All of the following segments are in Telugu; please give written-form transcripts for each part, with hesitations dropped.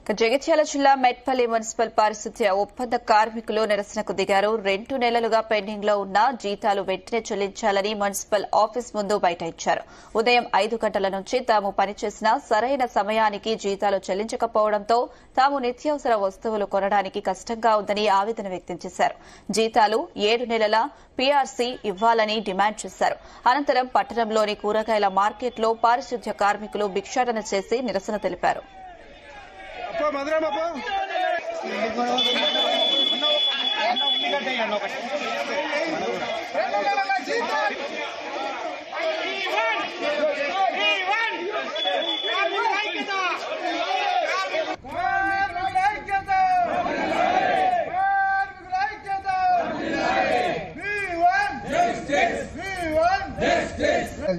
జగిత్యాల జిల్లా మెట్పల్లి మున్సిపల్ పారిశుద్ధ్య ఒప్పంద కార్మికులు నిరసనకు దిగారు. 2 నెలలుగా పెండింగ్ లో ఉన్న జీతాలు వెంటనే చెల్లించాలని మున్సిపల్ ఆఫీస్ ముందు బైఠాయించారు. ఉదయం 5 గంటల నుంచి తాము పనిచేసినా సరైన సమయానికి జీతాలు చెల్లించకపోవడంతో తాము నిత్యావసర వస్తువులు కొనడానికి కష్టంగా ఉందని ఆవేదన వ్యక్తం చేశారు. జీతాలు 7 నెలల పీఆర్సీ ఇవ్వాలని డిమాండ్ చేశారు. అనంతరం పట్టణంలోని కూరగాయల మార్కెట్లో పారిశుద్ధ్య కార్మికులు భిక్షాటన చేసి నిరసన తెలిపారు.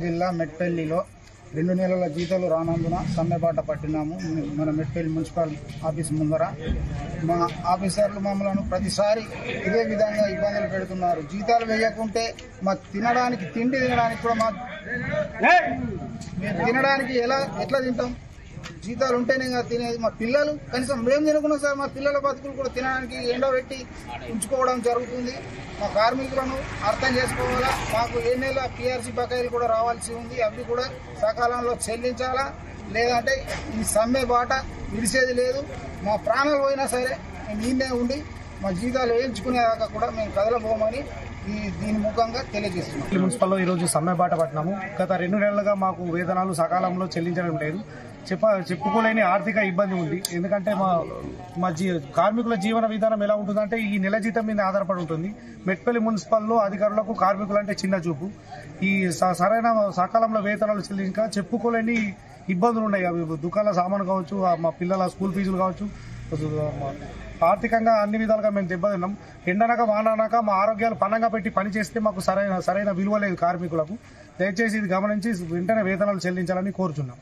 జిల్లా మెట్పల్లిలో 2 నెలల జీతాలు రానందున సమ్మెబాట పట్టినాము. మన మెట్పల్లి మున్సిపల్ ఆఫీస్ ముందర మా ఆఫీసర్లు మమ్మల్ని ప్రతిసారి ఇదే విధంగా ఇబ్బందులు పెడుతున్నారు. జీతాలు వేయకుంటే మా తినడానికి తిండి తినడానికి కూడా మేము తినడానికి ఎట్లా తింటాం? జీతాలు ఉంటేనే తినేది. మా పిల్లలు కనీసం మేము తినుకున్నాం సార్, మా పిల్లల బతుకులు కూడా తినడానికి ఎండబెట్టి ఉంచుకోవడం జరుగుతుంది. మా కార్మికులను అర్థం చేసుకోవాలా. మాకు ఏ నెల పీఆర్సీ బకాయిలు కూడా రావాల్సి ఉంది, అవి కూడా సకాలంలో చెల్లించాలా. లేదంటే ఈ సమ్మె బాట విడిసేది లేదు. మా ప్రాణాలు పోయినా సరే మేము ఈయనే ఉండి మా జీతాలు వేయించుకునేదాకా కూడా మేము కదలబోమని దీని ముఖంగా తెలియజేస్తున్నాం. మున్సిపల్లో ఈరోజు సమ్మె బాట పట్టినాము. గత 2 నెలలుగా మాకు వేతనాలు సకాలంలో చెల్లించడం లేదు. చెప్పుకోలేని ఆర్థిక ఇబ్బంది ఉంది. ఎందుకంటే మా కార్మికుల జీవన విధానం ఎలా ఉంటుందంటే ఈ నెల జీతం మీద ఆధారపడి ఉంటుంది. మెట్పల్లి మున్సిపల్లో అధికారులకు కార్మికులు అంటే చిన్న చూపు. ఈ సరైన సకాలంలో వేతనాలు చెల్లించక చెప్పుకోలేని ఇబ్బందులు ఉన్నాయి. అవి దుకాణాల సామాను కావచ్చు, మా పిల్లల స్కూల్ ఫీజులు కావచ్చు, ఆర్థికంగా అన్ని విధాలుగా మేము దెబ్బతిన్నాం. ఎండనక వాననక మా ఆరోగ్యాలు పన్నంగా పెట్టి పనిచేస్తే మాకు సరైన విలువ లేదు కార్మికులకు. దయచేసి ఇది గమనించి వెంటనే వేతనాలు చెల్లించాలని కోరుచున్నాం.